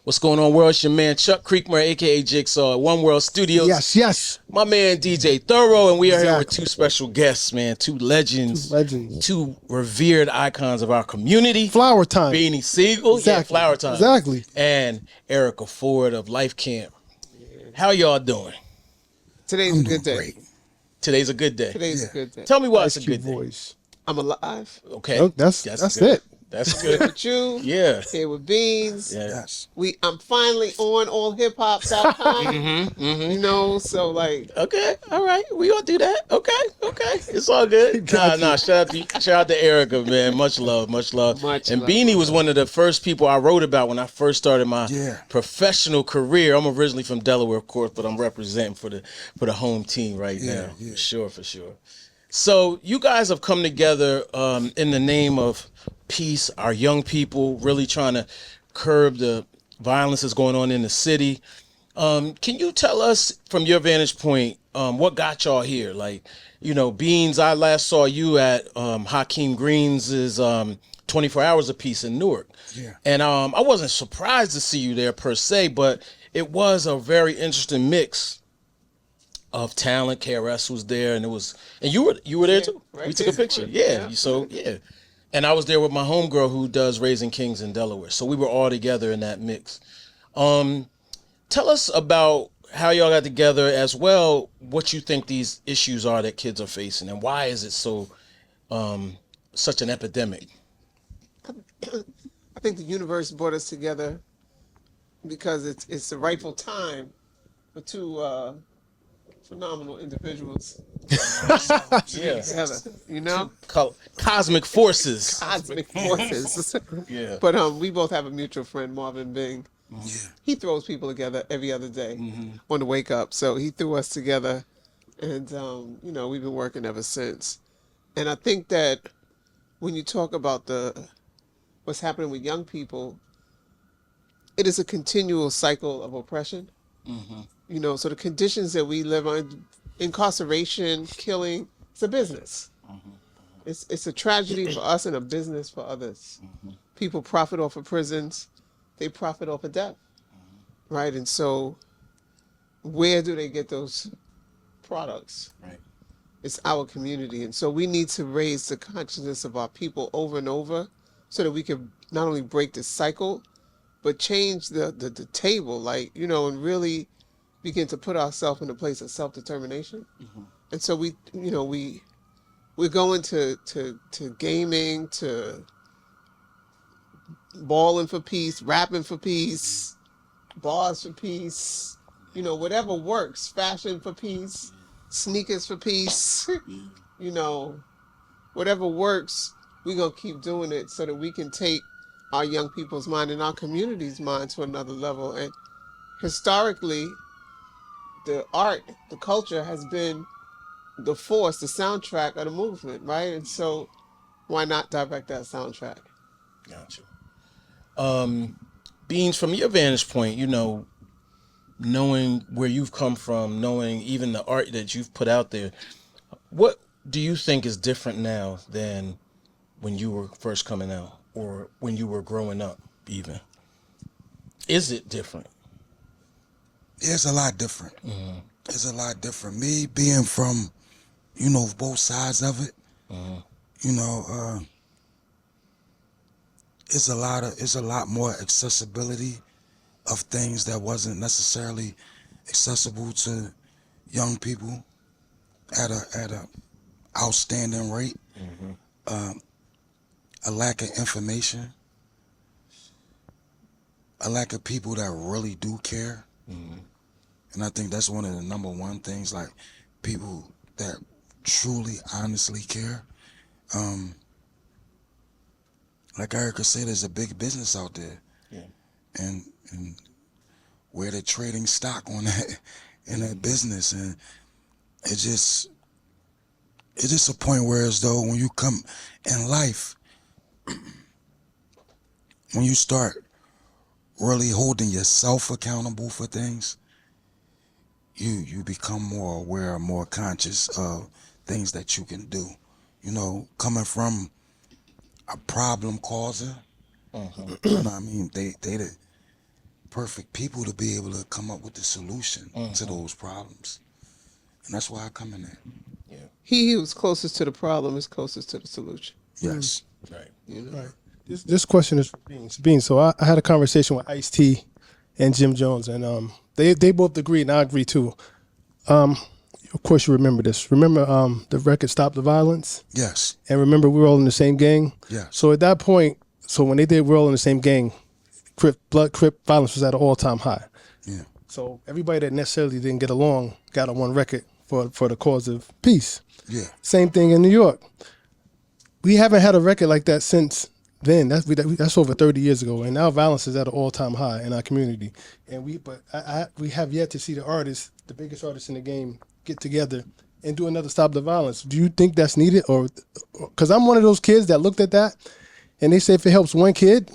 What's going on, world? It's your man ChuckCreekmur, aka Jigsaw, at One World Studios. Yes, yes. My man DJ Thoro, and we are here with two special guests, man. Two legends. Two revered icons of our community. Flower Time. Beanie Sigel. Exactly. Yeah, Flower Time. Exactly. And Erica Ford of Life Camp. How y'all doing? Today's a good day. Great. Today's a good day. Today's a good day. Tell me why Ice it's a Cube good day. voice. I'm alive. Okay. Oh, that's good. it. That's Here good. with you. Yeah. Here with Beans. Yeah. Yes. I'm finally on AllHipHop.com. You know, so like. Okay, all right, we gonna do that. Okay, it's all good. Shout out to Erica, man. Much love. Much And love. Beanie was one of the first people I wrote about when I first started my professional career. I'm originally from Delaware, of course, but I'm representing for the home team right now. Yeah. For sure. So you guys have come together in the name of peace, our young people, really trying to curb the violence that's going on in the city. Can you tell us from your vantage point what got y'all here? Like, you know, Beans, I last saw you at Hakeem Green's 24 Hours of Peace in Newark. Yeah. And I wasn't surprised to see you there per se, but it was a very interesting mix of talent. KRS was there, and you were there too. Right We took a picture. Yeah. And I was there with my homegirl who does Raising Kings in Delaware. So we were all together in that mix. Tell us about how y'all got together, as well, what you think these issues are that kids are facing, and why is it so such an epidemic? I think the universe brought us together because it's the rightful time for two phenomenal individuals together, you know? Cosmic forces. Cosmic forces. Yeah. But we both have a mutual friend, Marvin Bing. Yeah. He throws people together every other day on the wake up. So he threw us together, and you know, we've been working ever since. And I think that when you talk about what's happening with young people, it is a continual cycle of oppression. You know, so the conditions that we live on, incarceration, killing, it's a business. It's a tragedy for us and a business for others. People profit off of prisons. They profit off of death, right? And so where do they get those products? Right. It's our community. And so we need to raise the consciousness of our people over and over so that we can not only break the cycle, but change the table, like, you know, and really begin to put ourselves in a place of self-determination. And so we're going to gaming, to balling for peace, rapping for peace, bars for peace, you know, whatever works, fashion for peace, sneakers for peace, you know, whatever works, we're going to keep doing it so that we can take our young people's mind and our community's mind to another level. And historically, the art, the culture has been the force, the soundtrack of the movement, right? And so why not direct that soundtrack? Gotcha. Beans, from your vantage point, you know, knowing where you've come from, knowing even the art that you've put out there, what do you think is different now than when you were first coming out, or when you were growing up even? Is it different? It's a lot different. It's a lot different. Me being from, you know, both sides of it, you know, it's a lot more accessibility of things that wasn't necessarily accessible to young people at a outstanding rate. A lack of information, a lack of people that really do care. And I think that's one of the number one things, like people that truly, honestly care. Like Erica said, there's a big business out there. And where they're trading stock on that, in that business. And it's just a point where, as though when you come in life, when you start really holding yourself accountable for things, you become more aware, more conscious of things that you can do. You know, coming from a problem causer, you know what I mean? perfect people to be able to come up with the solution to those problems. And that's why I come in there. Yeah. He who's closest to the problem is closest to the solution. Yes. Right. You know? Right. This question is for Beans. So I had a conversation with Ice-T and Jim Jones, and they both agreed, and I agree too. Of course, you remember this. Remember the record "Stop the Violence"? Yes. And remember, we were all in the same gang. Yeah. So at that point, when they did "We're All in the Same Gang," Crip violence was at an all-time high. Yeah. So everybody that necessarily didn't get along got on one record for the cause of peace. Yeah. Same thing in New York. We haven't had a record like that since then. That's over 30 years ago, and now violence is at an all-time high in our community. And we have yet to see the biggest artists in the game, get together and do another "Stop the Violence." Do you think that's needed, or because I'm one of those kids that looked at that and they say if it helps one kid,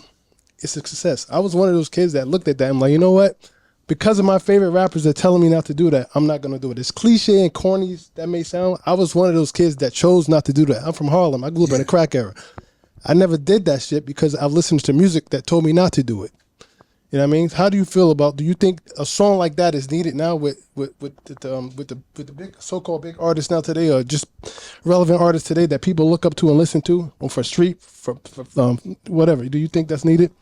it's a success. I was one of those kids that looked at that and I'm like, you know what? Because of my favorite rappers that telling me not to do that, I'm not gonna do it. As cliche and corny as that may sound, I was one of those kids that chose not to do that. I'm from Harlem. I grew up in the crack era. I never did that shit because I've listened to music that told me not to do it. You know what I mean? How do you feel do you think a song like that is needed now with the big so-called big artists now today, or just relevant artists today that people look up to and listen to, or for street, for whatever? Do you think that's needed?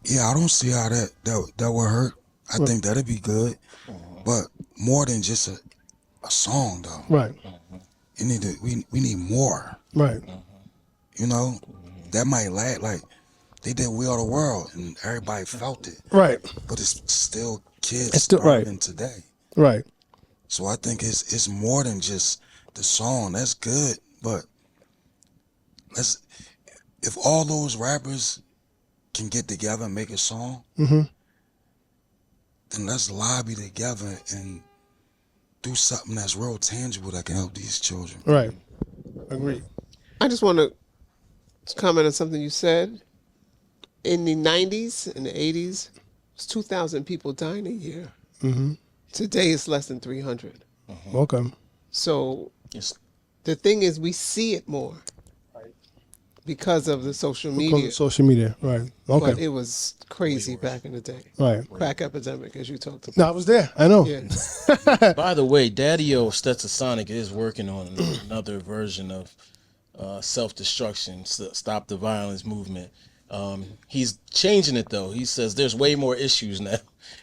Yeah, I don't see how that would hurt. I think that'd be good, but more than just a song though. Right. You need we need more. Right. You know, that might lag like. They did "We Are the World" and everybody felt it. Right. But it's still kids It's still starving today. Right. So I think it's more than just the song. That's good, but if all those rappers can get together and make a song, then let's lobby together and do something that's real tangible that can help these children. Right. Agreed. I just want to comment on something you said. In the 90s and the 80s, it's 2,000 people dying a year. Today, it's less than 300. Okay. So Yes. the thing is, we see it more because of the social media. Social media. Right. Okay. But it was crazy back in the day. Right. Crack epidemic, as you talked about. No, I was there. I know. Yeah. By the way, Daddy-O Stetsasonic is working on another version of self-destruction, Stop the Violence movement. He's changing it though. He says there's way more issues now.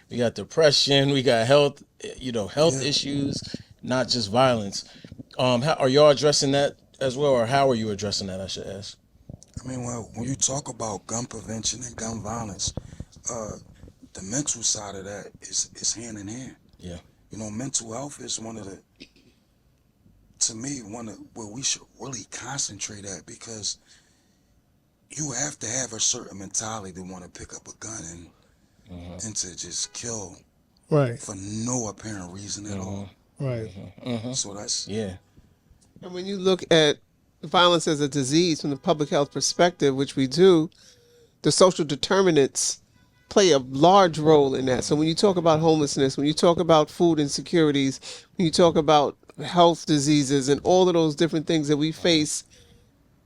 We got depression, we got health issues, not just violence. How are y'all addressing that as well, or how are you addressing that, I should ask? I mean, when you talk about gun prevention and gun violence, the mental side of that is hand in hand. Yeah. You know, mental health is one of where we should really concentrate at, because you have to have a certain mentality to want to pick up a gun and to just kill Right. for no apparent reason at all. Right. So that's And when you look at violence as a disease from the public health perspective, which we do, the social determinants play a large role in that. So when you talk about homelessness, when you talk about food insecurities, when you talk about health diseases and all of those different things that we face,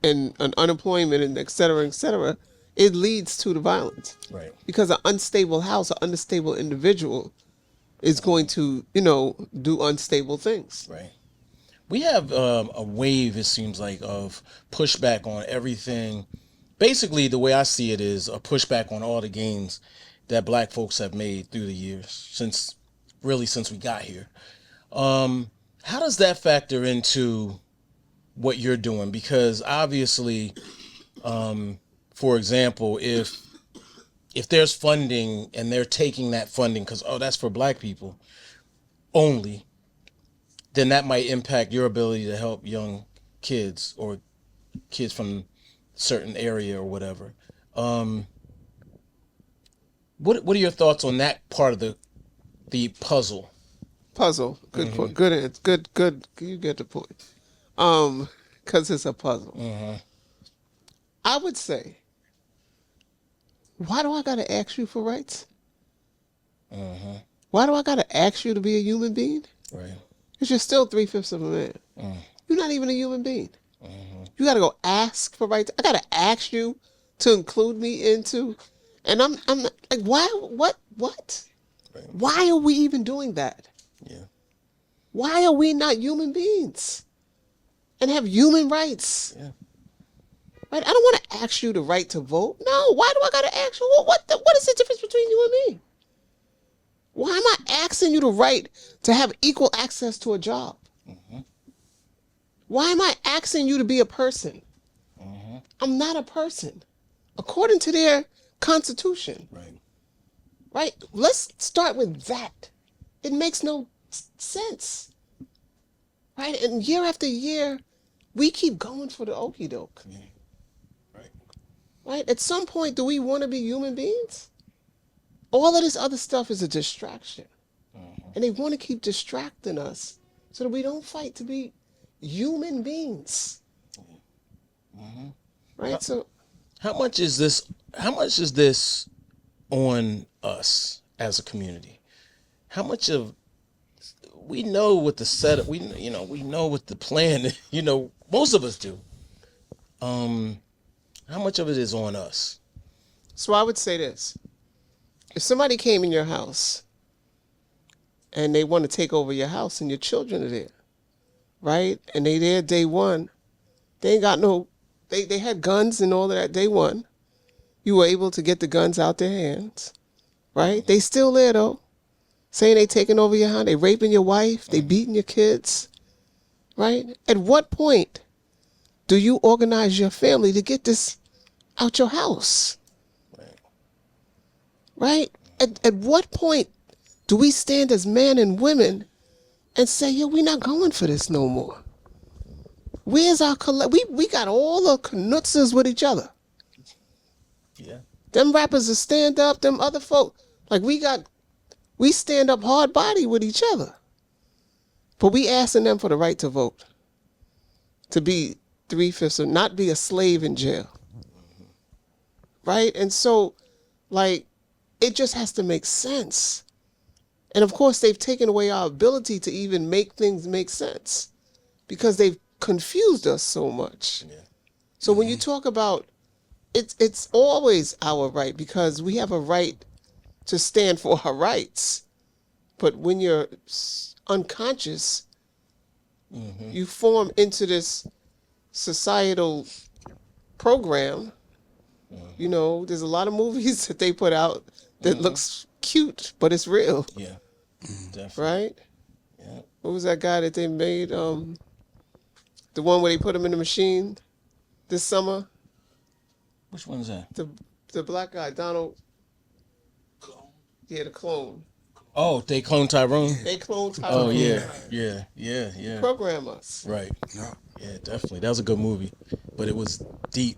and unemployment and et cetera, it leads to the violence. Right. Because an unstable house, an unstable individual is going to, do unstable things. Right. We have a wave, it seems like, of pushback on everything. Basically, the way I see it is a pushback on all the gains that black folks have made through the years, since we got here. How does that factor into what you're doing? Because obviously, for example, if there's funding and they're taking that funding because, that's for black people only, then that might impact your ability to help young kids or kids from certain area or whatever. What are your thoughts on that part of the puzzle? Puzzle. Good point. Good answer. Good. You get the point. Because it's a puzzle. I would say, why do I got to ask you for rights? Why do I got to ask you to be a human being? Right. Because you're still 3/5 of a man. You're not even a human being. You got to go ask for rights. I got to ask you to include me into. And I'm like, why? What? Right. Why are we even doing that? Yeah. Why are we not human beings and have human rights? Yeah. Right? I don't want to ask you the right to vote. No. Why do I gotta ask you? What is the difference between you and me? Why am I asking you the right to have equal access to a job? Why am I asking you to be a person? I'm not a person, according to their constitution. Right. Right? Let's start with that. It makes no sense. Right? And year after year, we keep going for the okie doke. Yeah. Right. Right? At some point, do we want to be human beings? All of this other stuff is a distraction. And they want to keep distracting us so that we don't fight to be human beings. Right? So, How much is this? How much is this on us as a community? How much of we know what the setup? We know what the plan. Most of us do. How much of it is on us? so I would say this. If somebody came in your house and they want to take over your house and your children are there, right? And they there day one, they ain't got no, they had guns and all of that day one. You were able to get the guns out their hands, right? They still there though, saying they taking over your house, they raping your wife, they beating your kids, right? At what point do you organize your family to get this out your house? Right? At what point do we stand as men and women and say, yo, we're not going for this no more? Where's our we got all the knutzes with each other. Yeah. Them rappers that stand up, them other folk, like we stand up hard body with each other. But we asking them for the right to vote. To be 3/5 or not be a slave in jail. Right? And so, like, it just has to make sense. And of course, they've taken away our ability to even make things make sense because they've confused us so much. Yeah. So when you talk about it's always our right because we have a right to stand for our rights. But when you're unconscious, you form into this societal program. There's a lot of movies that they put out that looks cute, but it's real, Yeah. Definitely. right? Yeah. What was that guy that they made? The one where they put him in the machine this summer? Which one's that? The black guy, Donald. Yeah, the clone. Oh, they cloned Tyrone. They cloned Tyrone. Oh yeah. Program us. Right. Yeah. Yeah, definitely. That was a good movie, but it was deep.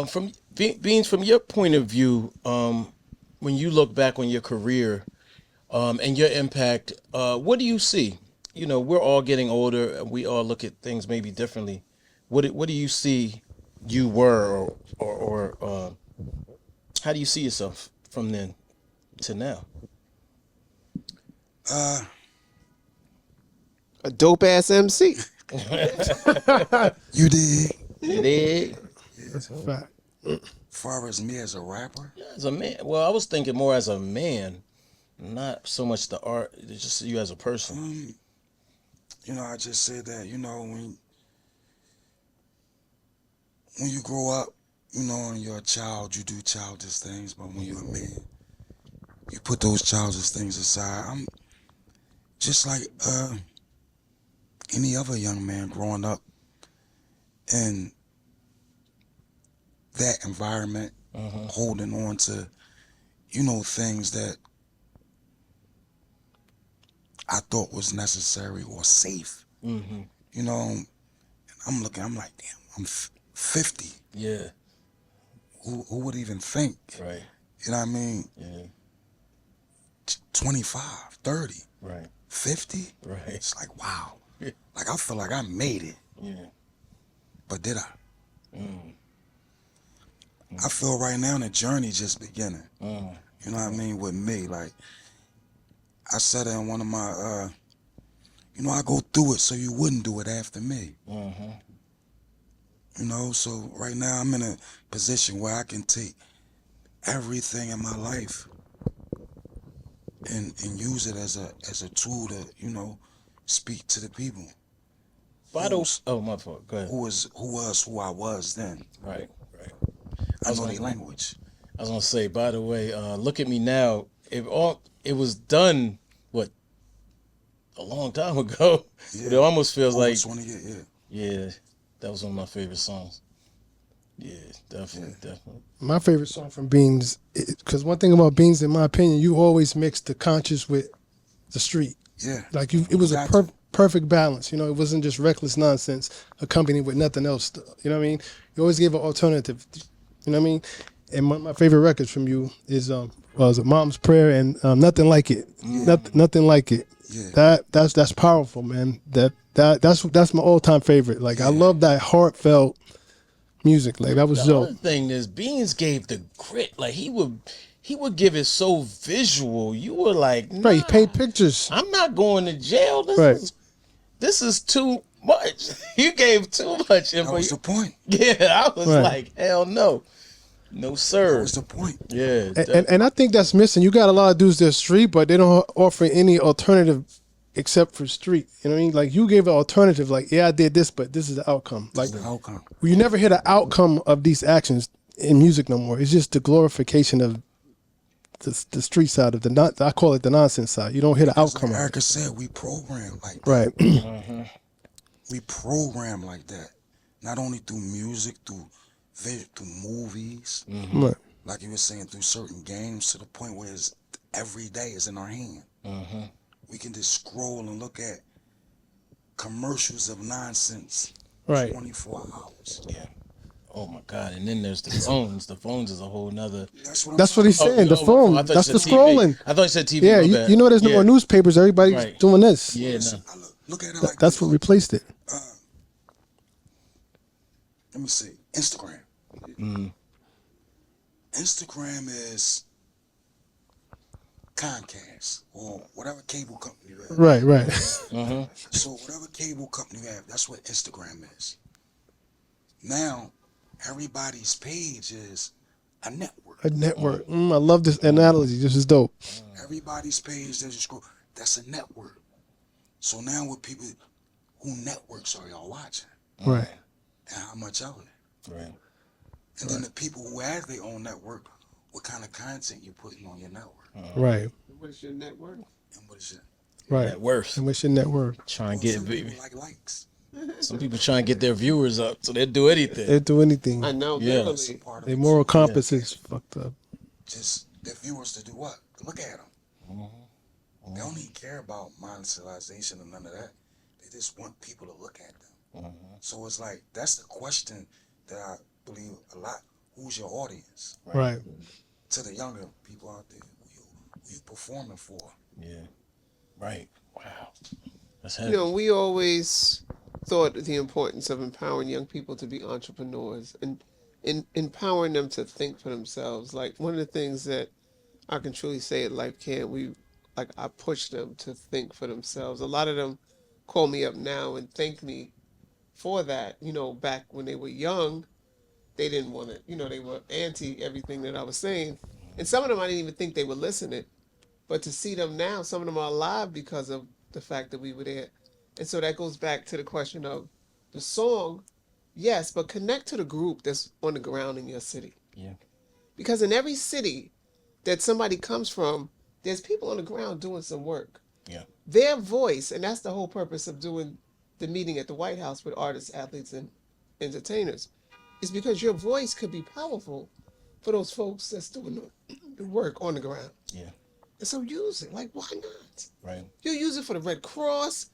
From Beans, from your point of view, when you look back on your career, and your impact, what do you see? We're all getting older, and we all look at things maybe differently. What do you see you were, or how do you see yourself from then to now? A dope ass MC. You did. You dig? That's a fact. As far as me as a rapper, As a man, well, I was thinking more as a man, not so much the art, it's just you as a person. I just said that, when you grow up, and you're a child, you do childish things, but when you're a man, you put those childish things aside. I'm just like any other young man growing up in that environment, holding on to, things that I thought was necessary or safe. I'm looking, I'm like, damn, I'm 50. Yeah. Who would even think? Right. You know what I mean? Yeah. 25, 30, Right. 50? Right. It's like, wow. Like, I feel like I made it. Yeah. But did I? I feel right now the journey just beginning. You know what I mean? With me, like, I said it in one of my, I go through it so you wouldn't do it after me. So right now I'm in a position where I can take everything in my life and use it as a tool to, you know, speak to the people. Oh, my fault. Go ahead. Who I was then. Right, right. I know their language. I was gonna say, by the way, look at me now. It was done what, a long time ago. Yeah. But it almost feels Over like 20 years, yeah. yeah, that was one of my favorite songs. Yeah, definitely. My favorite song from Beans, because one thing about Beans, in my opinion, you always mix the conscious with the street. Yeah. Like it was a perfect balance. You know, it wasn't just reckless nonsense accompanied with nothing else. You know what I mean? You always gave an alternative. You know what I mean? And one of my favorite records from you is was Mom's Prayer and Nothing Like It. Nothing Like It. Yeah. That's powerful, man. That's my all time favorite. Like I love that heartfelt music. Like that was The dope. other thing is Beans gave the grit. Like he would give it so visual. You were like, nah, Right, he paint pictures. I'm not going to jail. This is too much. You gave too much info. That was the point. Yeah, I was like, hell no. No, sir. That was the point. Yeah. And I think that's missing. You got a lot of dudes that street, but they don't offer any alternative except for street. You know what I mean? Like you gave an alternative, like, yeah, I did this, but this is the outcome. Like the outcome. You never hear the outcome of these actions in music no more. It's just the glorification of the street side of I call it the nonsense side. You don't hear the outcome. Like Erica said, we program like that. Right. We program like that. Not only through music, through movies, Right. like you were saying, through certain games, to the point where it's every day is in our hand. We can just scroll and look at commercials of nonsense. Right. 24 hours. Yeah. Oh my God! And then there's the phones. The phones is a whole nother. That's what he's saying. The phone. That's the scrolling. I thought you said TV. Yeah, you know there's no more newspapers. Everybody's doing this. Yeah. No. Look at it like that's what replaced it. Let me see. Instagram. Instagram is Comcast or whatever cable company you have. Right. So whatever cable company you have, that's what Instagram is. Now, everybody's page is a network. A network. I love this analogy. This is dope. Everybody's page, there's a scroll. That's a network. So now with people, who networks are y'all watching? Right. And how much of it? Right. And then the people who have their own network, what kind of content you putting on your network? Right. What is your network? And what is it? Right. Net worth. And what's your network? Try and get Some baby. people like likes. Some people try and get their viewers up, so they'll do anything. They'll do anything. I know. Yeah. Literally. Part of Their it. moral compass is fucked up. Just their viewers to do what? To look at them. They don't even care about monetization or none of that. They just want people to look at them. So it's like, that's the question that I believe a lot. Who's your audience? Right. To the younger people out there, who you performing for? Yeah. Right. Wow. That's heavy. You know, we always thought the importance of empowering young people to be entrepreneurs and empowering them to think for themselves. Like one of the things that I can truly say at Life Camp, I push them to think for themselves. A lot of them call me up now and thank me for that. You know, back when they were young, they didn't want it. You know, they were anti everything that I was saying. And some of them I didn't even think they were listening. But to see them now, some of them are alive because of the fact that we were there. And so that goes back to the question of the song, yes, but connect to the group that's on the ground in your city. Yeah. Because in every city that somebody comes from, there's people on the ground doing some work. Yeah. Their voice, and that's the whole purpose of doing the meeting at the White House with artists, athletes, and entertainers, is because your voice could be powerful for those folks that's doing the work on the ground. Yeah. And so use it. Like, why not? Right. You use it for the Red Cross,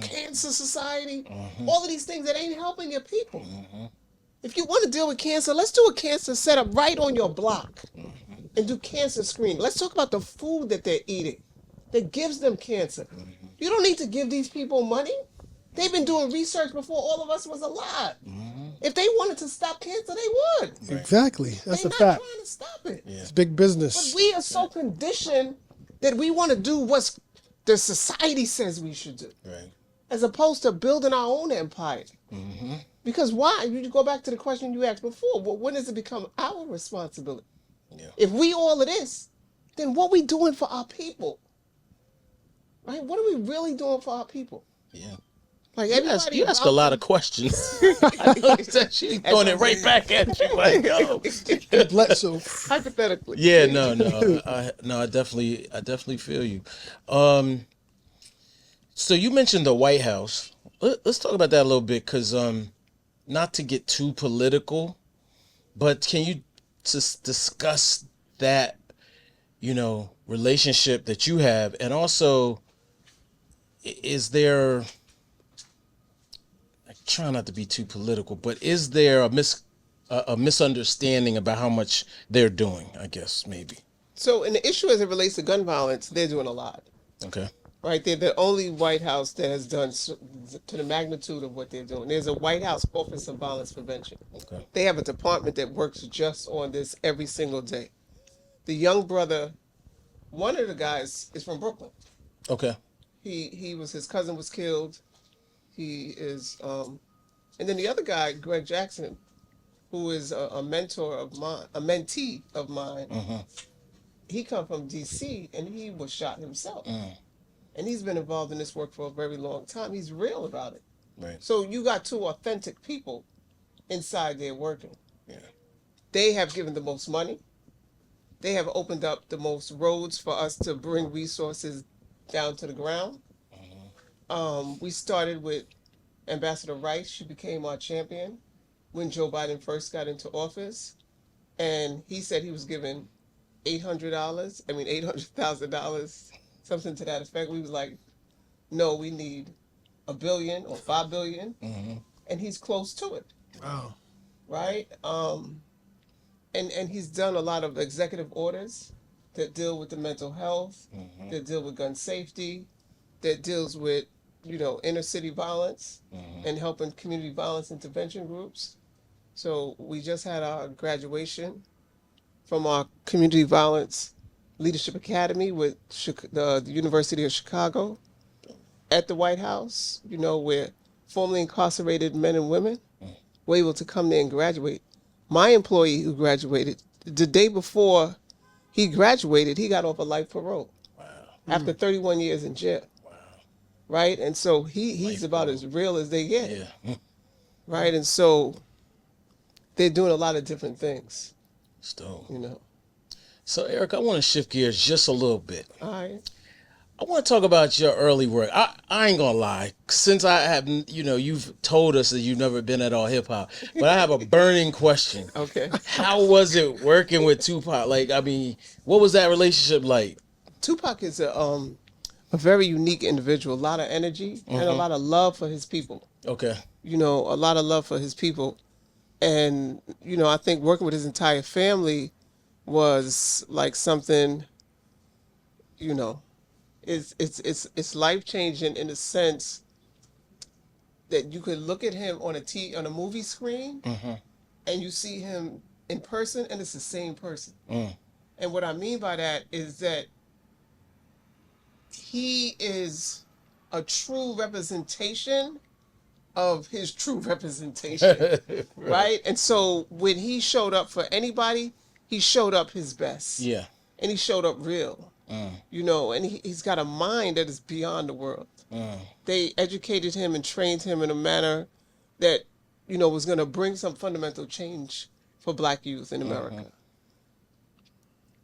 Cancer Society, all of these things that ain't helping your people. If you want to deal with cancer, let's do a cancer setup right on your block and do cancer screening. Let's talk about the food that they're eating that gives them cancer. You don't need to give these people money. They've been doing research before all of us was alive. If they wanted to stop cancer, they would. Right. Exactly. That's They're a not fact. trying to stop it. Yeah. It's big business. But we are so conditioned that we want to do what the society says we should do, Right. as opposed to building our own empire. Because why? You go back to the question you asked before. Well, when does it become our responsibility? Yeah. If we all of this, then what we doing for our people? Right? What are we really doing for our people? Yeah. Like You ask a lot of questions. I noticed that she throwing it right back at you like, yo. So hypothetically. Yeah, no. I definitely feel you. So you mentioned the White House. Let's talk about that a little bit, because not to get too political, but can you just discuss that, relationship that you have, and also, is there? I try not to be too political, but is there a misunderstanding about how much they're doing? I guess maybe. So, in the issue as it relates to gun violence, they're doing a lot. Okay. Right? They're the only White House that has done to the magnitude of what they're doing. There's a White House Office of Violence Prevention. Okay. They have a department that works just on this every single day. The young brother, one of the guys is from Brooklyn. Okay. His cousin was killed. He is, and then the other guy, Greg Jackson, who is a mentor of mine, a mentee of mine. He come from D.C. and he was shot himself. And he's been involved in this work for a very long time. He's real about it. Right. So you got two authentic people inside there working. Yeah. They have given the most money. They have opened up the most roads for us to bring resources down to the ground. We started with Ambassador Rice. She became our champion when Joe Biden first got into office. And he said he was given $800,000, something to that effect. We was like, no, we need $1 billion or $5 billion. And he's close to it. wow. Right? And he's done a lot of executive orders that deal with the mental health, that deal with gun safety, that deals with, inner city violence and helping community violence intervention groups. So we just had our graduation from our Community Violence Leadership Academy with the University of Chicago at the White House, where formerly incarcerated men and women were able to come there and graduate. My employee who graduated, the day before he graduated, he got off a life parole. Wow. After 31 years in jail. Wow. Right? And so he's about as real as they get. Yeah. Right? And so they're doing a lot of different things. Still. So, Eric, I want to shift gears just a little bit. all right. I want to talk about your early work. I ain't gonna lie. Since I have, you've told us that you've never been at AllHipHop, but I have a burning question. Okay. How was it working with Tupac? What was that relationship like? Tupac is a very unique individual, a lot of energy and a lot of love for his people. Okay. A lot of love for his people. And, I think working with his entire family was like something, it's life-changing in the sense that you could look at him on a movie screen and you see him in person and it's the same person. And what I mean by that is that he is a true representation of his true representation, right? And so when he showed up for anybody, he showed up his best. Yeah. And he showed up real, and he's got a mind that is beyond the world. They educated him and trained him in a manner that, was going to bring some fundamental change for black youth in America.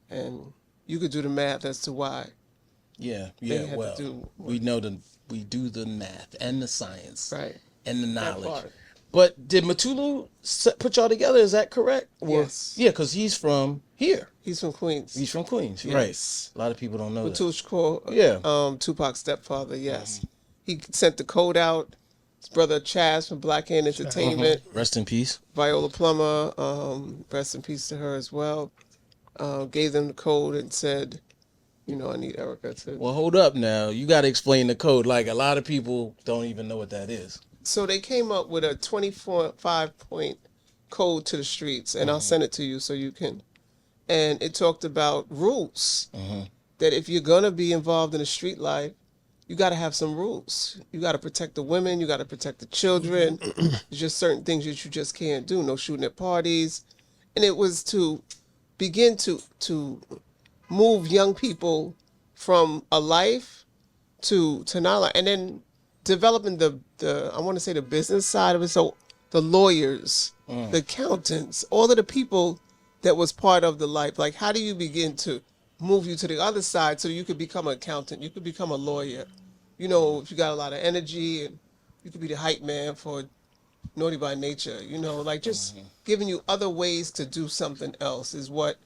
And you could do the math as to why. Yeah. had Well, to do we do the math and the science, Right. and the That knowledge. part. But did Matulu put y'all together? Is that correct? Yes. Yeah, because he's from here. He's from Queens. He's from Queens, Yes. right? A lot of people don't know that. Shakur, Tupac's stepfather, yes. He sent the code out. His brother Chaz from Black Hand Entertainment. Rest in peace. Viola Plummer, rest in peace to her as well. Gave them the code and said, I need Erica to... Well, hold up now. You got to explain the code. Like, a lot of people don't even know what that is. So they came up with a 25-point code to the streets, and I'll send it to you so you can... And it talked about rules. That if you're going to be involved in the street life, you got to have some rules. You got to protect the women. You got to protect the children. There's just certain things that you just can't do. No shooting at parties. And it was to begin to move young people from a life to not life, and then developing the I want to say the business side of it. So the lawyers, the accountants, all of the people that was part of the life. Like, how do you begin to move you to the other side so you could become an accountant, you could become a lawyer? You know, if you got a lot of energy, and you could be the hype man for Naughty by Nature. You know, like just giving you other ways to do something else is what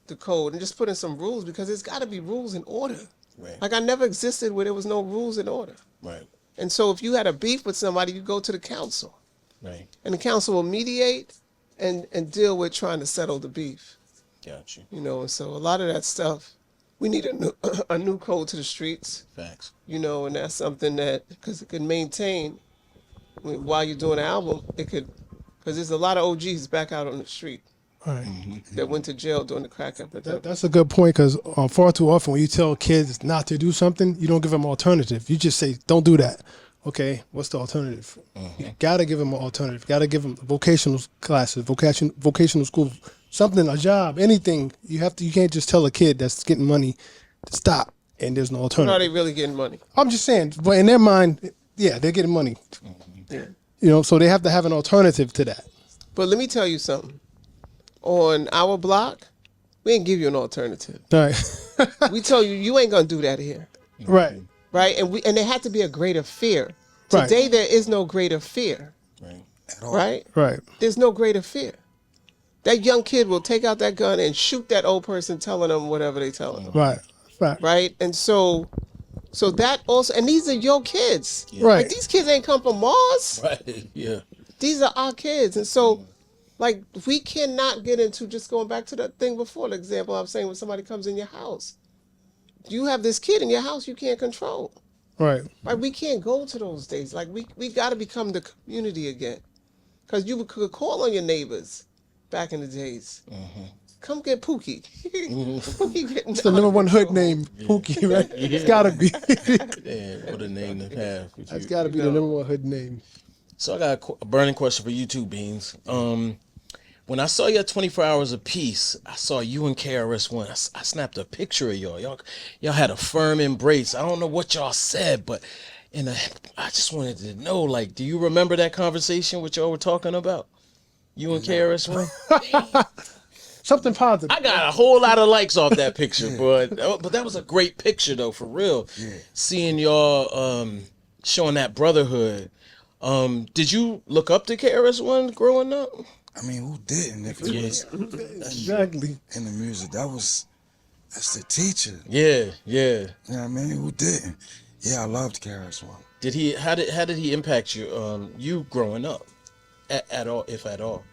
the code, and just putting some rules, because there's got to be rules and order. Right. Like, I never existed where there was no rules and order. Right. And so if you had a beef with somebody, you go to the council. Right. And the council will mediate and deal with trying to settle the beef. Got you. You know, and so a lot of that stuff, we need a new code to the streets. Facts. You know, and that's something that, because it can maintain, while you're doing an album, it could, because there's a lot of OGs back out on the street All right. that went to jail during the crack epidemic. That's a good point, because far too often when you tell kids not to do something, you don't give them an alternative. You just say, don't do that. Okay, what's the alternative? You gotta give them an alternative. Gotta give them vocational classes, vocational school, something, a job, anything. You can't just tell a kid that's getting money to stop and there's no How are alternative. they really getting money? I'm just saying, but in their mind, yeah, they're getting money. Yeah. You know, so they have to have an alternative to that. But let me tell you something. On our block, we ain't give you an alternative. All right. We tell you ain't gonna do that here. Right. Right? And there had to be a greater fear. Right. Today there is no greater fear. Right. At all. Right? Right. There's no greater fear. That young kid will take out that gun and shoot that old person telling them whatever they telling them. Right. Right. Right? And so that also, and these are your kids. Right. Like, these kids ain't come from Mars. Right. Yeah. These are our kids. And so, like, we cannot get into, just going back to the thing before, the example I was saying, when somebody comes in your house. You have this kid in your house you can't control. Right. Like, we can't go to those days. Like, we got to become the community again. Because you could call on your neighbors back in the days. Come get Pookie. Pookie getting It's the number one hood name, Pookie, right? It's gotta be. Yeah. What a name to have. That's gotta be the number one hood name. So I got a burning question for you too, Beans. When I saw your 24 Hours of Peace, I saw you and KRS-One. I snapped a picture of y'all. Y'all had a firm embrace. I don't know what y'all said, but I just wanted to know, like, do you remember that conversation what y'all were talking about? You and KRS-One? Something positive. I got a whole lot of likes off that picture, but that was a great picture though, for real. Yeah. Seeing y'all showing that brotherhood. Did you look up to KRS-One growing up? I mean, who didn't? If you was Exactly. in the music, that's the teacher. Yeah. You know what I mean? Who didn't? Yeah, I loved KRS-One. How did he impact you you growing up at all, if at all?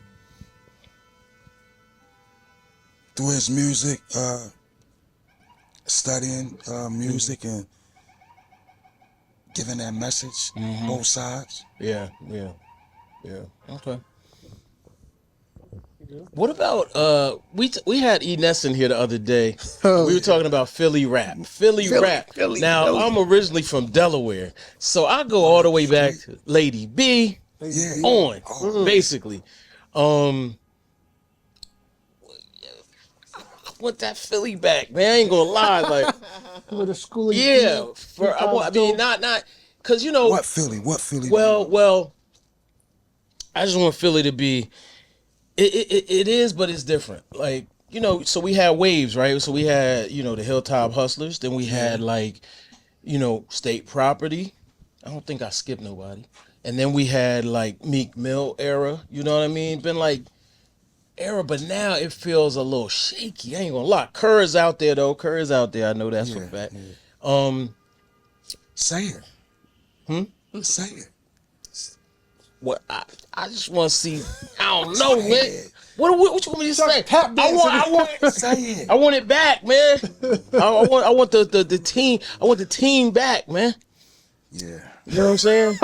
Through his music, studying music and giving that message, both sides. Yeah. Okay. What about we had E Ness in here the other day. We were talking about Philly rap. Philly rap. Now I'm originally from Delaware, so I go all the way back to Lady B basically. I want that Philly back, man. I ain't gonna lie, like With a school. yeah. I mean, not because you know What Philly? Well, I just want Philly to be. It is, but it's different. Like, you know, so we had waves, right? So we had, you know, the Hilltop Hustlers. Then we had like, you know, State Property. I don't think I skipped nobody. And then we had like Meek Mill era. You know what I mean? Been like era, but now it feels a little shaky. I ain't gonna lie. Kerr is out there though. Kerr is out there. I know that's for a fact. Yeah. Say it. Say it. What I just want to see. I don't know, man. What you want me to say? tap I want Say it. I want it back, man. I want the team. I want the team back, man. Yeah. You know what I'm saying?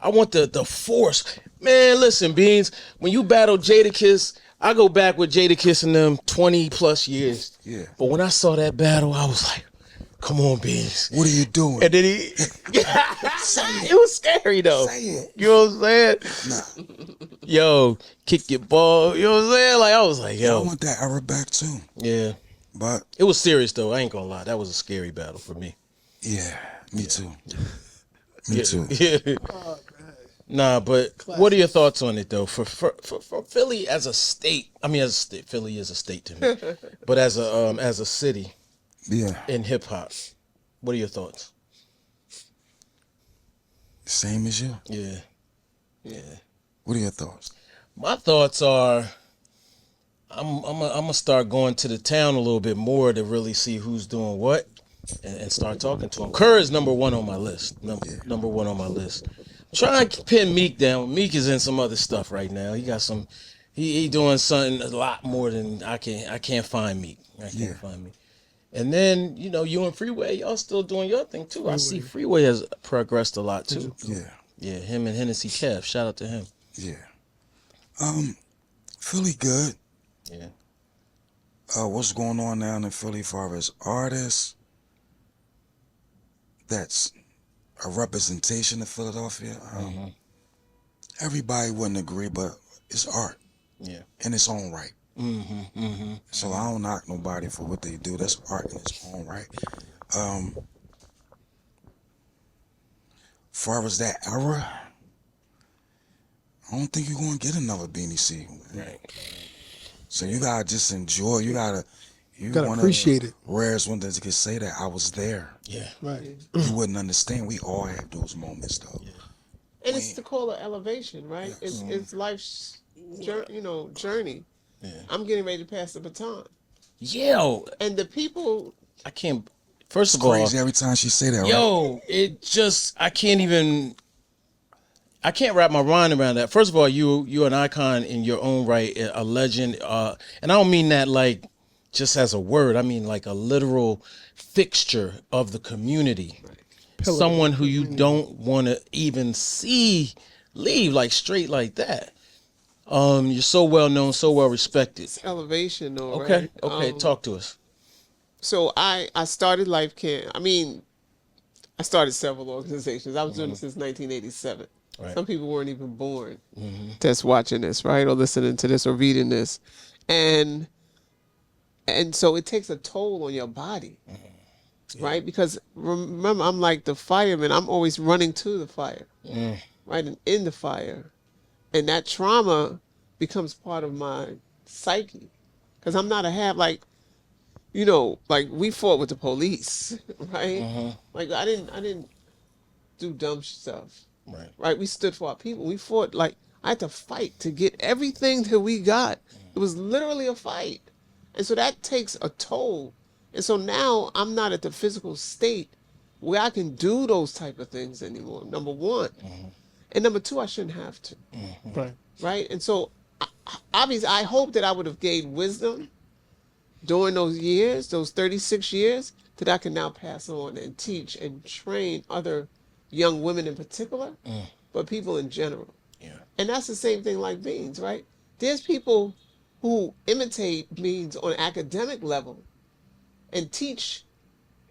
I want the force, man. Listen, Beans. When you battle Jadakiss, I go back with Jadakiss in them 20 plus years. Yeah. But when I saw that battle, I was like, "Come on, Beans." What are you doing? And then it was scary though. Say it. You know what I'm saying? Nah. Yo, kick your ball. You know what I'm saying? Like I was like, Yeah, I yo, want that era back too. yeah. But It was serious though. I ain't gonna lie. That was a scary battle for me. yeah, me too. Me Yeah, too. yeah. Nah, but what are your thoughts on it though? For Philly as a state, I mean, as a state, Philly is a state to me, but as a city Yeah, in hip hop, what are your thoughts? same as you. Yeah. What are your thoughts? My thoughts are, I'm gonna start going to the town a little bit more to really see who's doing what, and start talking to them. Kerr is number one on my list. Number one on my list. Try and pin Meek down. Meek is in some other stuff right now. He got some. He doing something a lot more than I can't find Meek. I can't find Meek. And then you and Freeway, y'all still doing your thing too. I see Freeway has progressed a lot too. Yeah, Yeah, him and Hennessy Kev. Shout out to him. yeah. Philly good. Yeah. What's going on now in Philly far as artists? That's a representation of Philadelphia. Everybody wouldn't agree, but it's art Yeah. in its own right. So I don't knock nobody for what they do. That's art in its own right. Far as that era, I don't think you're gonna get another Beanie Sigel. Right. So you gotta just enjoy. You gotta appreciate it. Rarest one that can say that I was there. Yeah. Right. You wouldn't understand. We all have those moments though. And it's to call it elevation, right? It's life's journey. Yeah. I'm getting ready to pass the baton, Yo, and the people. I can't. First It's of all, crazy every time she say that. Right? yo, it just I can't wrap my mind around that. First of all, you're an icon in your own right, a legend, and I don't mean that like just as a word. I mean like a literal fixture of the community. Pillar. Someone who you don't want to even see leave like straight like that. You're so well known, so well respected. It's elevation, though. Okay, right? okay, talk to us. So I started Life Camp. I mean, I started several organizations. I was doing this since 1987. Right. Some people weren't even born that's watching this, right, or listening to this or reading this, and so it takes a toll on your body, right? Because remember, I'm like the fireman. I'm always running to the fire, right, and in the fire, and that trauma becomes part of my psyche, because I'm not like we fought with the police, right? Like I didn't do dumb stuff. Right. We stood for our people. We fought. Like I had to fight to get everything that we got. It was literally a fight. And so that takes a toll. And so now I'm not at the physical state where I can do those type of things anymore. Number one. And number two, I shouldn't have to. Right. Right. And so obviously I hope that I would have gained wisdom during those years, those 36 years, that I can now pass on and teach and train other young women in particular, but people in general. Yeah. And that's the same thing like Beans, right? There's people who imitate Beans on an academic level and teach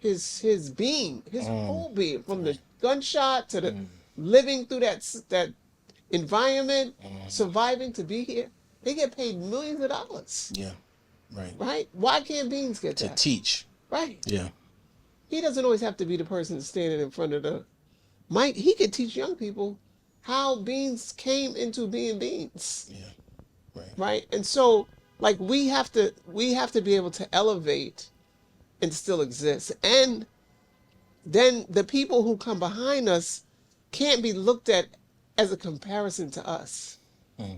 his being, his whole being, from the gunshot to the living through that environment, surviving to be here. They get paid millions of dollars. Yeah. Right. Right? Why can't Beans get To that? teach. Right. Yeah. He doesn't always have to be the person standing in front of the mic. He could teach young people how Beans came into being Beans. Yeah. Right. Right? And so like we have to be able to elevate and still exist. And then the people who come behind us can't be looked at as a comparison to us.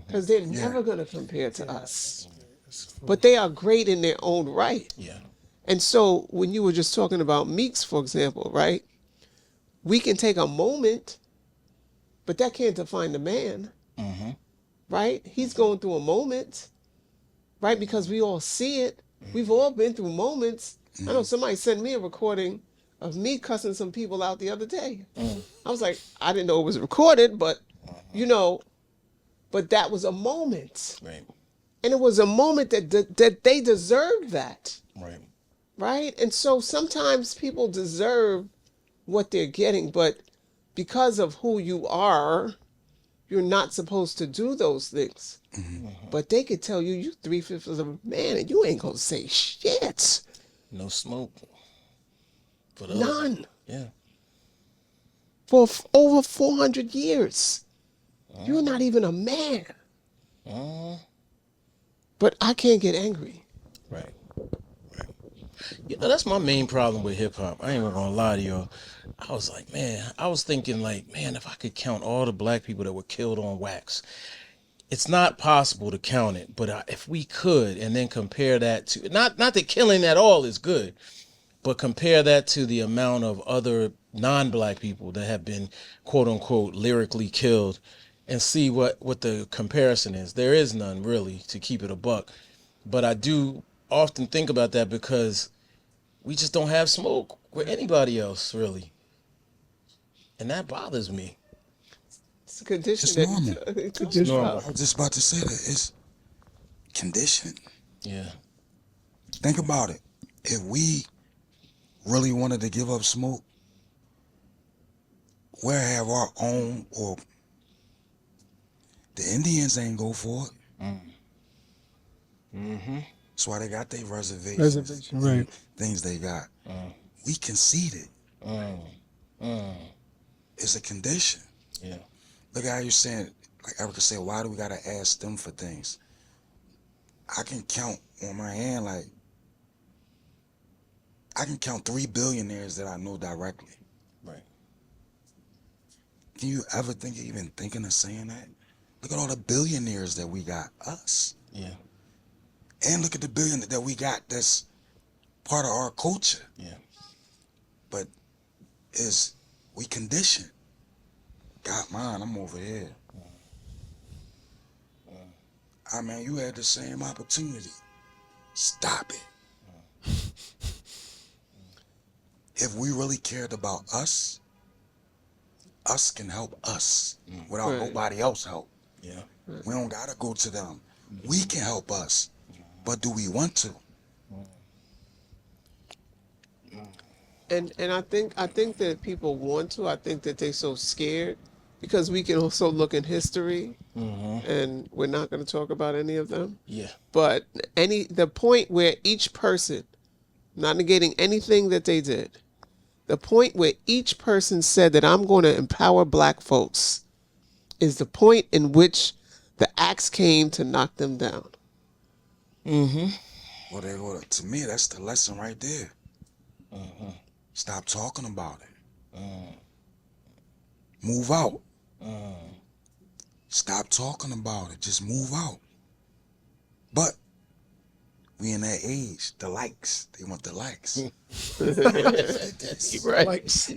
Because they're never going to compare to us. But they are great in their own right. Yeah. And so when you were just talking about Meeks, for example, right? We can take a moment, but that can't define the man. Right? He's going through a moment, right? Because we all see it. We've all been through moments. I know somebody sent me a recording of me cussing some people out the other day. I was like, I didn't know it was recorded, but but that was a moment. Right. And it was a moment that they deserved that. Right. Right? And so sometimes people deserve what they're getting, but because of who you are, you're not supposed to do those things. But they could tell you 3/5 of a man and you ain't gonna say shit. No smoke. For the None. Yeah. For over 400 years. You're not even a man. But I can't get angry. Right. You know, that's my main problem with hip hop. I ain't even gonna lie to y'all. I was like, man, I was thinking like, man, if I could count all the black people that were killed on wax. It's not possible to count it, but if we could, and then compare that to, not that killing at all is good, but compare that to the amount of other non-black people that have been, quote unquote, lyrically killed, and see what the comparison is. There is none, really, to keep it a buck. But I do often think about that because we just don't have smoke with anybody else, really. And that bothers me. It's a condition. It's that normal. it comes It's normal. about. I was just about to say that. It's conditioned. Yeah. Think about it. If we really wanted to give up smoke, we'll have our own, or the Indians ain't go for it. That's why they got their reservations. Reservation, right. Things they got. We conceded. It's a condition. Yeah. Look at how you're saying, like Erica said, why do we gotta ask them for things? I can count on my hand, like, I can count 3 billionaires that I know directly. Right. Can you ever think of even thinking of saying that? Look at all the billionaires that we got, us. Yeah. And look at the billionaires that we got that's part of our culture. Yeah. But we conditioned. Got mine, I'm over here. I mean, you had the same opportunity. Stop it. If we really cared about us can help us without Right. nobody else help. Yeah. We don't gotta go to them. We can help us. But do we want to? And I think that people want to. I think that they're so scared because we can also look in history, and we're not going to talk about any of them. Yeah. But the point where each person, not negating anything that they did, the point where each person said that I'm going to empower black folks is the point in which the axe came to knock them down. Well, to me, that's the lesson right there. Stop talking about it. Move out. Stop talking about it. Just move out. But we in that age, the likes. They want the likes. Right.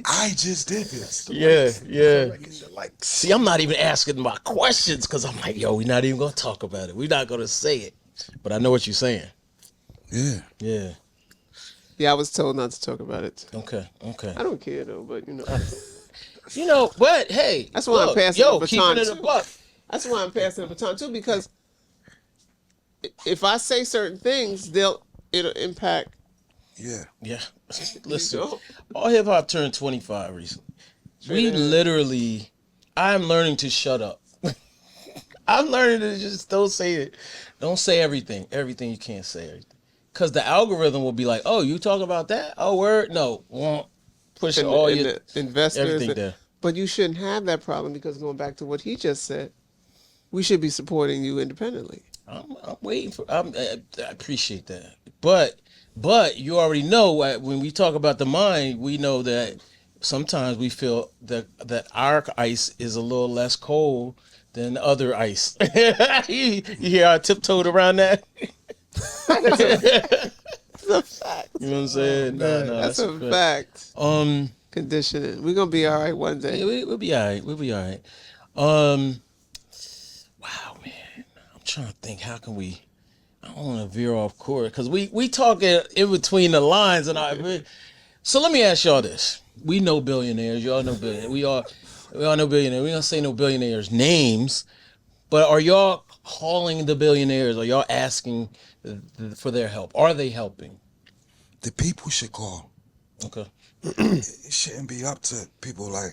I just did this. Yeah. Yeah. The likes. See, I'm not even asking my questions because I'm like, yo, we're not even going to talk about it. We're not going to say it. But I know what you're saying. Yeah. Yeah. Yeah, I was told not to talk about it. Okay. I don't care though, but You know, but hey. That's why I'm look, passing yo, the baton keeping it a too. buck. That's why I'm passing the baton too, because if I say certain things, it'll impact. Yeah. Yeah. Listen, know? All Hip Hop turned 25 recently. We literally, I'm learning to shut up. I'm learning to just don't say it. Don't say everything. Everything you can't say everything. Because the algorithm will be like, oh, you talk about that? Oh, word? No. Won't push And, all and your the investors. everything there. But you shouldn't have that problem because going back to what he just said, we should be supporting you independently. I'm waiting for. I appreciate that, but you already know when we talk about the mind, we know that sometimes we feel that our ice is a little less cold than other ice. you hear I tiptoed around that? That's a fact. You know what I'm saying? No, That's a fact. Conditioning. We're gonna be all right one day. Yeah, we'll be all right. We'll be all right. Wow, man. I'm trying to think. How can we? I don't want to veer off course because we talk in between the lines and So let me ask y'all this. We know billionaires. Y'all know billionaires. We all know billionaires. We don't say no billionaires' names, but are y'all calling the billionaires? Are y'all asking for their help? Are they helping? The people should call. Okay. It shouldn't be up to people like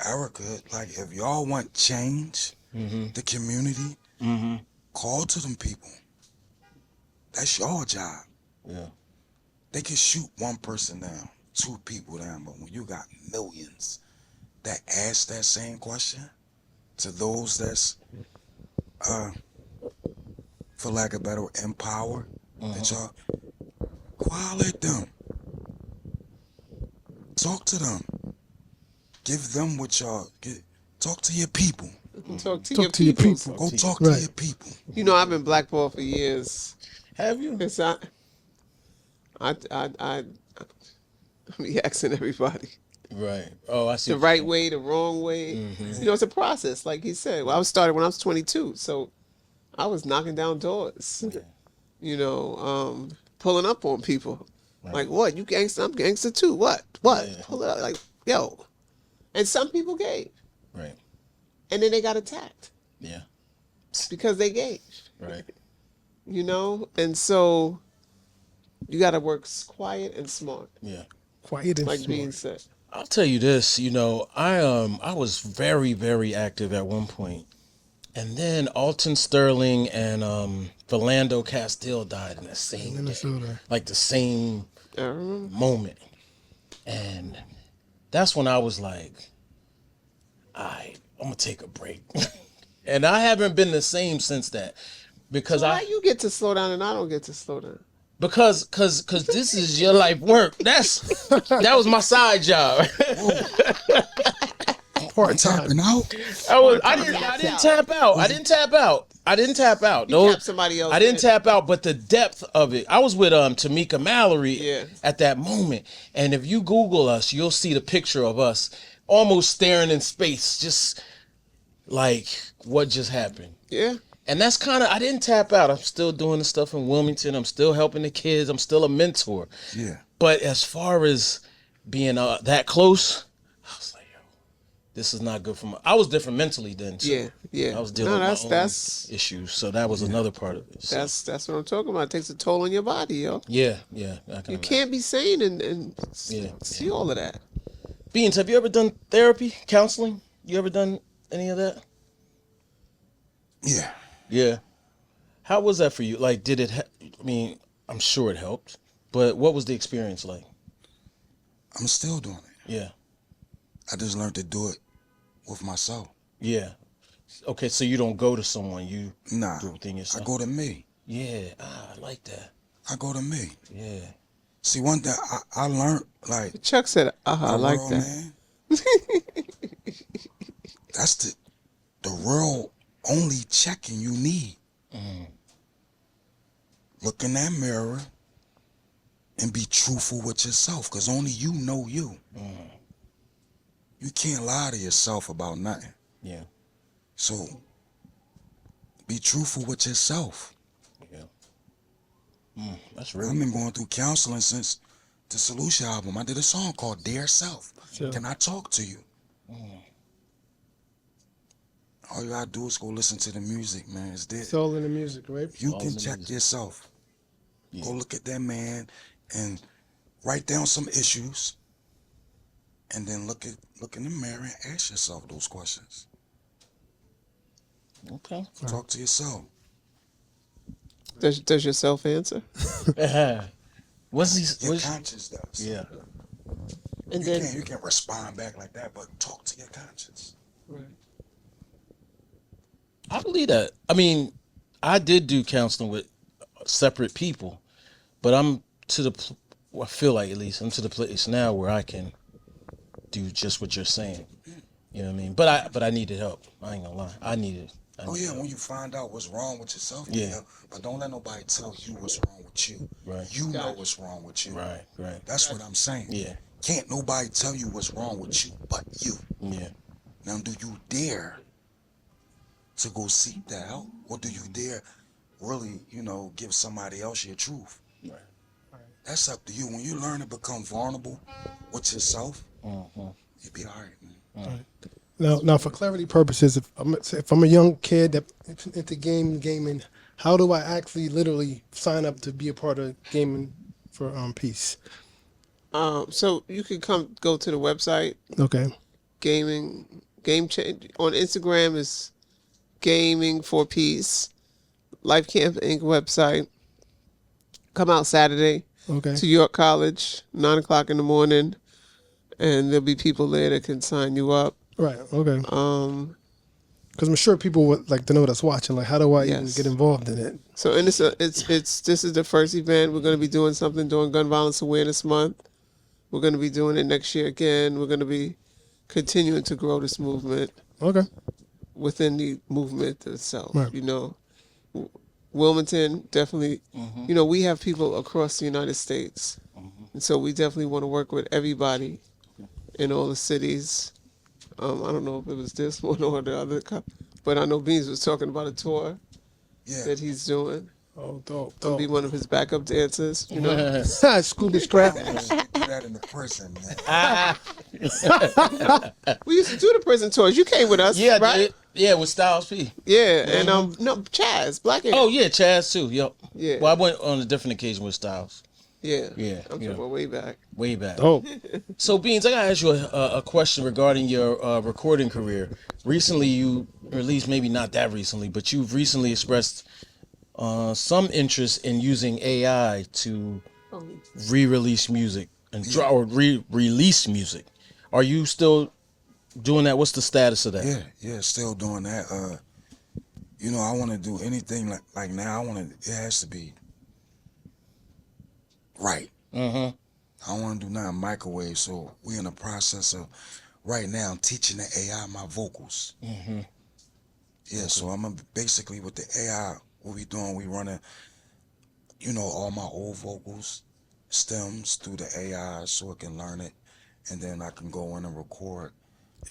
Erica. Like, if y'all want change, the community. Call to them people. That's your job. Yeah. They can shoot one person down, 2 people down, but when you got millions that ask that same question to those that's, for lack of better, in power, that y'all violate them. Talk to them. Give them what y'all get. Talk to your people. Talk to Talk to your your people. people. Go talk to Right. your people. You know, I've been blackballed for years. Have you? It's I be asking everybody Right. Oh, I see. the right way, the wrong way. You know, it's a process. Like he said, well, I started when I was 22, so I was knocking down doors. You know, pulling up on people. Like, what? You gangster? I'm gangster too. What? Yeah. Pull up. Like, yo. And some people gave, Right. and then they got attacked Yeah. because they gave. Right. You know, and so you got to work quiet and smart, Yeah. Quiet and like smart. Bean said. I'll tell you this, you know, I was very, very active at one point. And then Alton Sterling and Philando Castile died in the same day. Minnesota. Like the same I remember. moment. And that's when I was like, all right, I'm gonna take a break. And I haven't been the same since that. Because So how you get to slow down and I don't get to slow down? because this is your life work. That was my side job. Part time. Tapping out. I didn't tap out. I didn't tap out. You tapped somebody else I didn't in. tap out, but the depth of it. I was with Tamika Mallory Yeah. at that moment. And if you Google us, you'll see the picture of us almost staring in space, just like what just happened. Yeah. And that's kind of, I didn't tap out. I'm still doing the stuff in Wilmington. I'm still helping the kids. I'm still a mentor. Yeah. But as far as being that close, I was like, yo, this is not good for my. I was different mentally then. Too. Yeah. Yeah. I was dealing with my own that's issues, so that was another part of it. So, that's what I'm talking about. It takes a toll on your body, yo. yeah. I can You imagine. can't be sane and Yeah, see all of that. Beans, have you ever done therapy, counseling? You ever done any of that? Yeah. Yeah. How was that for you? Like, did it? I mean, I'm sure it helped, but what was the experience like? I'm still doing it. Yeah. I just learned to do it with myself. Yeah. Okay, so you don't go to someone, you Nah. do everything yourself. I go to me. Yeah, I like that. I go to me. Yeah. See, one thing I learned, like, Chuck said, I the like real that. man, that's the real only checking you need. Look in that mirror and be truthful with yourself, because only you know you. You can't lie to yourself about nothing. Yeah. So be truthful with yourself. Yeah. That's I've really been going through counseling since the Solution album. I did a song called Dear Self. Sure. Can I talk to you? All you gotta do is go listen to the music, man. It's there. It's all in the music, right? You all can in the check music. yourself. Yeah. Go look at that man and write down some issues, and then look in the mirror and ask yourself those questions. Okay. Talk to yourself. Does yourself answer? What's he? Your conscience does. Yeah. And You then can't respond back like that, but talk to your conscience. right. I believe that. I mean, I did do counseling with separate people, but I'm to the. I feel like at least I'm to the place now where I can do just what you're saying. You know what I mean? But I needed help. I ain't gonna lie. I needed Oh yeah, help. when you find out what's wrong with yourself, Yeah. yeah. But don't let nobody tell you what's wrong with you. Right. You know what's wrong with you. Right. That's what I'm saying. Yeah. Can't nobody tell you what's wrong with you but you. Yeah. Now, do you dare to go seek that help? Or do you dare really, give somebody else your truth? Right. That's up to you. When you learn to become vulnerable with yourself, Mm-hmm. you'll be all right, man. Now, for clarity purposes, if I'm a young kid that into gaming, how do I actually literally sign up to be a part of gaming for peace? So you can go to the website, Okay. game change on Instagram is Gaming for Peace, Life Camp Inc. website. Come out Saturday Okay. to York College, 9 o'clock in the morning, and there'll be people there that can sign you up. Right. Okay. Um, Because I'm sure people would like to know that's watching. Like, how do I even Yes. get involved in it? So, and this is the first event. We're going to be doing something during Gun Violence Awareness Month. We're going to be doing it next year again. We're going to be continuing to grow this movement Okay. within the movement itself. Right. You know, Wilmington definitely. You know, we have people across the United States, and so we definitely want to work with everybody in all the cities. I don't know if it was this one or the other, but I know Beans was talking about a tour Yeah. that he's doing. Oh, dope. I'll be one of his backup dancers. You know, Scuba scrap. Do that in the prison, man. we used to do the prison tours. You came with us, Yeah, right? yeah, with Styles P. Yeah, and no, Chaz, Black Ant. Oh yeah, Chaz too. Yep. Yeah. Well, I went on a different occasion with Styles. yeah, Yeah, I'm talking yeah. about way back. Way back. Dope. So Beans, I gotta ask you a question regarding your recording career. Recently, you, or at least maybe not that recently, but you've recently expressed some interest in using AI to Oh, re-release music and or re-release music. Are you still doing that? What's the status of that? Yeah, still doing that. You know, I want to do anything like now. It has to be right. Mm-hmm. I don't want to do nothing microwave. So we in the process of right now teaching the AI my vocals. Mm-hmm. Yeah, so I'm basically with the AI. What we doing? We running, you know, all my old vocals, stems through the AI so it can learn it, and then I can go in and record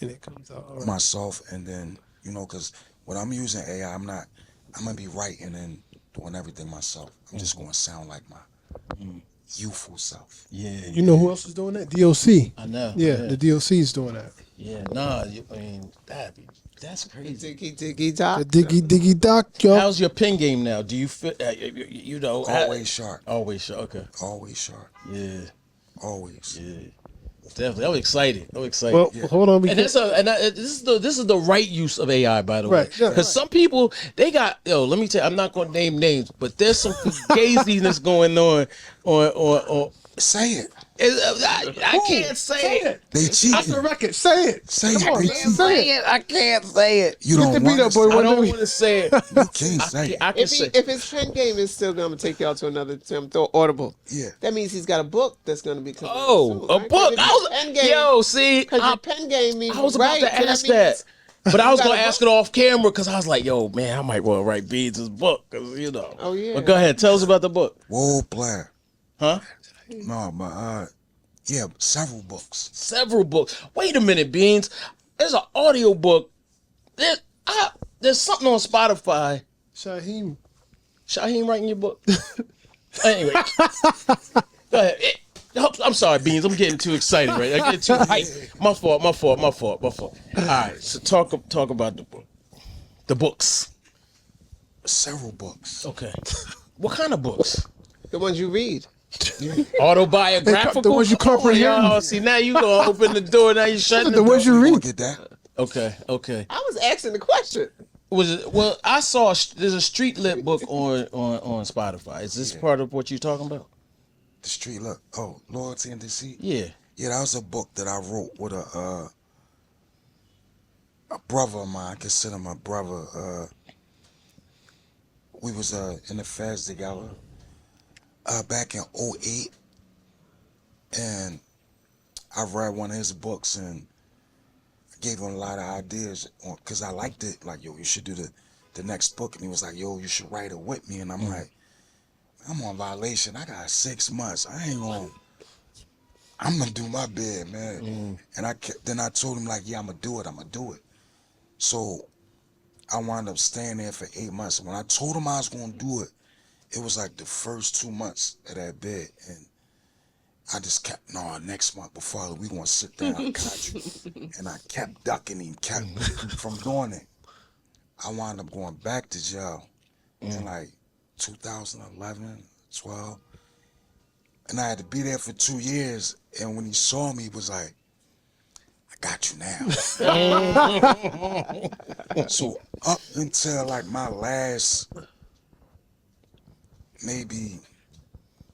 And it comes out. All right. myself, and then, you know, because when I'm using AI, I'm gonna be writing and doing everything myself. I'm just gonna sound like my youthful self. Yeah. You know who else is doing that? DOC. I know. Yeah, the DOC is doing that. Yeah. Nah. I mean, that's crazy. Diggy doc. The diggy doc, yo. How's your pen game now? Do you fit? You know, Always sharp. Always sharp. Okay. Always sharp. Yeah. Always. Yeah. Definitely. I'm excited. Well, hold on. And this is the right use of AI, by the way. Right, yeah. Because some people, they got, let me tell you, I'm not going to name names, but there's some gaziness going on. Say it. I can't say it. They cheating. Off the record. Say it. Say Come it. on, They man. cheating. Say it. I can't say it. You Get don't the beat want up, to boy. I One don't day. want to say it. You can't say it. I can say If his pen game is still going to take y'all to another term, Audible. Yeah. That means he's got a book that's going to be coming. Oh, soon, a right? book. See, Because your pen game means I was about to ask that. But I was got going a to ask it off camera because I was like, yo, man, I might want to write Beans' book. Because, you know. Oh, yeah. But go ahead. Tell us about the book. Whoa, player. Huh? No, but yeah, several books. Several books. Wait a minute, Beans. There's an audio book. There's something on Spotify. Shaheem. Shaheem writing your book. Anyway. Go ahead. I'm sorry, Beans. I'm getting too excited, right? I get too hyped. My fault. All right. So talk about the book. The books. Several books. Okay. What kind of books? The ones you read. Autobiographical? The ones you comprehend. Oh, see, now you gonna open the door. Now you shutting The ones you You read. get that? Okay. I was asking the question. Was it? Well, I saw there's a street lit book on Spotify. Is this part of what you're talking about? The Street Look. Oh, Loyalty and Deceit. Yeah. Yeah, that was a book that I wrote with a brother of mine. I consider my brother. We was in the feds together back in '08, and I read one of his books and gave him a lot of ideas because I liked it. Like, yo, you should do the next book, and he was like, yo, you should write it with me, and I'm like, I'm on violation. I got 6 months. I'm gonna do my bid, man. And then I told him, like, yeah, I'm gonna do it. So I wound up staying there for 8 months. When I told him I was gonna do it, it was like the first 2 months of that bid, and I just kept, no, next month, before we gonna sit down, I got you. And I kept ducking him, kept from doing it. I wound up going back to jail in like 2011, 12. And I had to be there for 2 years. And when he saw me, he was like, I got you now. So up until like my last maybe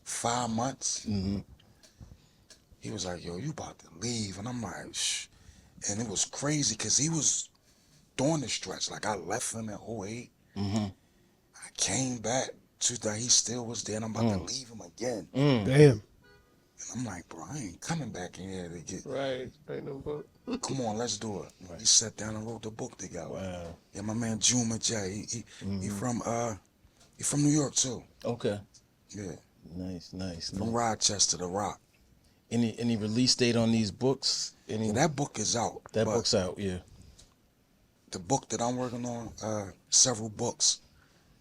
5 months, he was like, yo, you about to leave. And I'm like, shh. And it was crazy because he was doing the stretch. Like I left him in '08. I came back to that he still was there and I'm about to leave him again. Damn. And I'm like, bro, I ain't coming back in here to get. Right. Ain't no book. Come on, let's do it. He sat down and wrote the book together. Wow. Yeah, my man Juma J. He from New York too. Okay. Yeah. Nice. From Rochester, the Rock. Any release date on these books? Any? Yeah, that book is out. That but book's out. Yeah. the book that I'm working on, several books,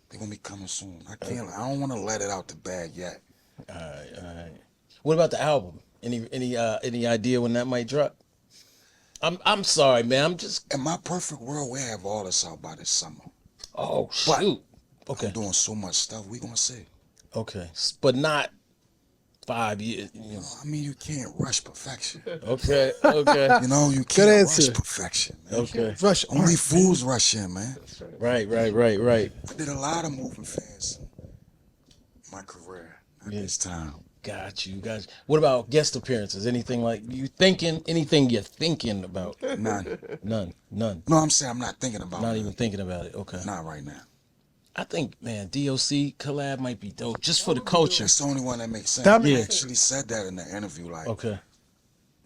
they're gonna be coming soon. I don't wanna let it out the bag yet. All right. What about the album? Any idea when that might drop? I'm sorry, man. I'm just. In my perfect world, we have all this out by this summer. Oh But shoot. Okay. I'm doing so much stuff, we gonna see. Okay. But not 5 years. I mean, you can't rush perfection. Okay. You know, you can't answer. rush perfection, man. Okay. Rush Only art, fools rush in, man. Right. I did a lot of moving fast in my career at this time. Got you. What about guest appearances? Anything like anything you're thinking about? None. None. No, I'm saying I'm not thinking about Not it. even thinking about it. Okay. Not right now. I think, man, DOC collab might be dope just for the culture. It's the only one that makes sense. That He makes- actually said that in the interview. Like, Okay.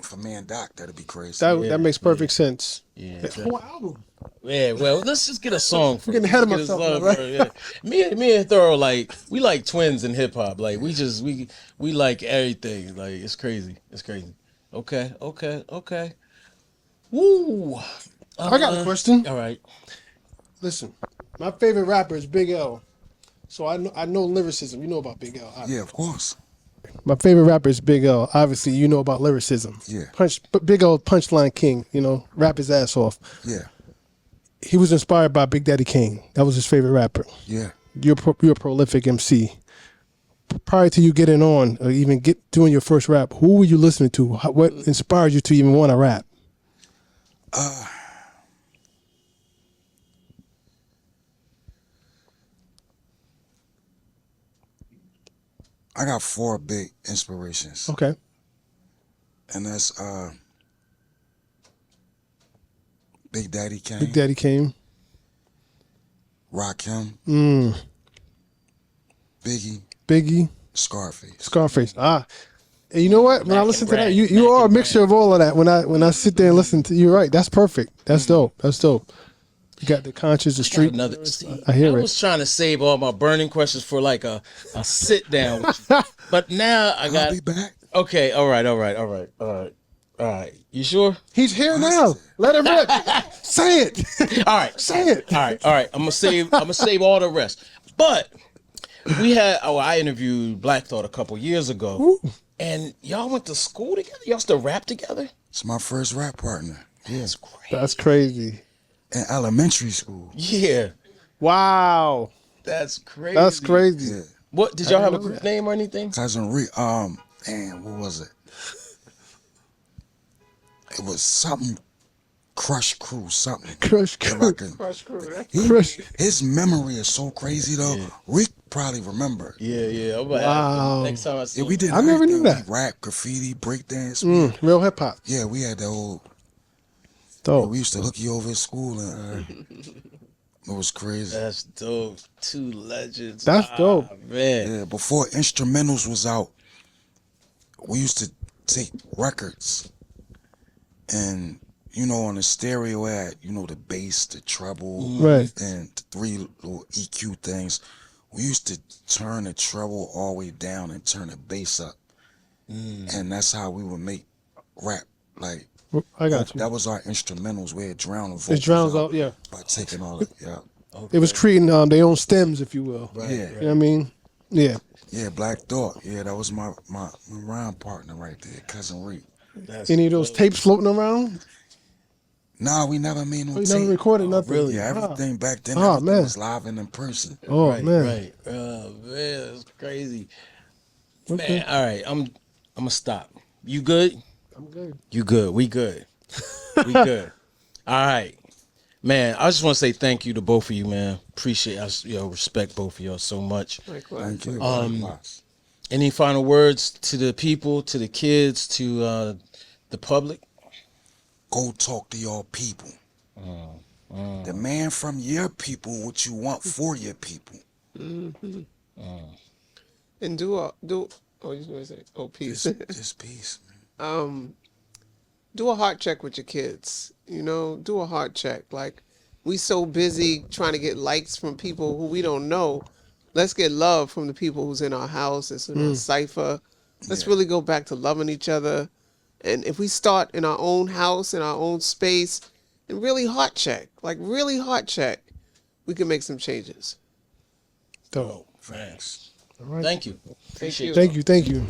for me and Doc, that'd be crazy. That makes perfect sense. Yeah. The whole album. Yeah, well, let's just get a song. For getting ahead of let's get a myself song now, for it, yeah. Me and Thoro, like, we like twins in hip hop. Like, we like everything. Like, it's crazy. Okay. Woo. I got a question. All right. Listen, my favorite rapper is Big L. So I know lyricism. You know about Big L. Obviously. Yeah, of course. My favorite rapper is Big L. Obviously, you know about lyricism. Yeah. But Big L, punchline king. You know, rap his ass off. Yeah. He was inspired by Big Daddy Kane. That was his favorite rapper. Yeah. You're a prolific MC. Prior to you getting on, or even doing your first rap, who were you listening to? What inspired you to even want to rap? I got 4 big inspirations. Okay. And that's Big Daddy Kane, Big Daddy Kane. Rakim, Biggie. Scarface. Scarface. And you know what? When I listen to that, you are a mixture of all of that. When I sit there and listen to you're right. That's perfect. That's dope. You got the conscious, the street. I hear I it. was trying to save all my burning questions for like a sit down with you. But now I got. I'll be back. Okay. All right. You sure? He's here now. Let him rip. Say it. All right. Say it. All right. I'm gonna save all the rest. But I interviewed Black Thought a couple years ago, Ooh. and y'all went to school together. Y'all still rap together? It's my first rap partner. Yeah. That's great. That's crazy. In elementary school. Yeah, Wow. that's crazy. That's crazy. Yeah. What did y'all have a know group that. name or anything? Cousin Rick. Man, what was it? It was something. Crush Crew, something. Crush If I Crew. can- Crush Crew. His memory is so crazy though. Rick probably remember. Yeah. Wow. Next time I see Yeah, we did. I never knew everything. that. We rap, graffiti, breakdance. Real hip hop. Yeah, we had that whole. Dope. We used to hook you over at school, and it was crazy. That's dope. 2 legends. That's dope. Man. Yeah, before instrumentals was out, we used to take records, and on the stereo had the bass, the treble, Right. and the 3 little EQ things. We used to turn the treble all the way down and turn the bass up, and that's how we would make rap. Like I got you. that was our instrumentals. We had drown the vocals It drowns out, yeah. by taking all it. Yeah, It was creating their own stems, if you will. yeah. You know what I mean? Yeah. Yeah, Black Thought. Yeah, that was my rhyme partner right there, Cousin Reek. Any of those tapes floating around? Nah, we never made no Oh, you tape. never recorded nothing? really? Yeah, everything back then Oh, everything man. was live and in person. Oh, Right, man. right. Oh man, that's crazy. Okay. Man, all right. I'm gonna stop. You good? I'm good. You good? We good. We good. All right. Man, I just want to say thank you to both of you, man. Appreciate us, respect both of y'all so much. Likewise. Thank you. Likewise. Any final words to the people, to the kids, to the public? Go talk to your people. Demand from your people what you want for your people. Mm-hmm. And do oh, you was gonna say, peace. Just peace, man. Do a heart check with your kids. Do a heart check. Like, we so busy trying to get likes from people who we don't know. Let's get love from the people who's in our house, that's in our cipher. Let's really go back to loving each other. And if we start in our own house, in our own space, and really heart check, we can make some changes. Dope. Thanks. All right. Thank you. Thank you. Thank you.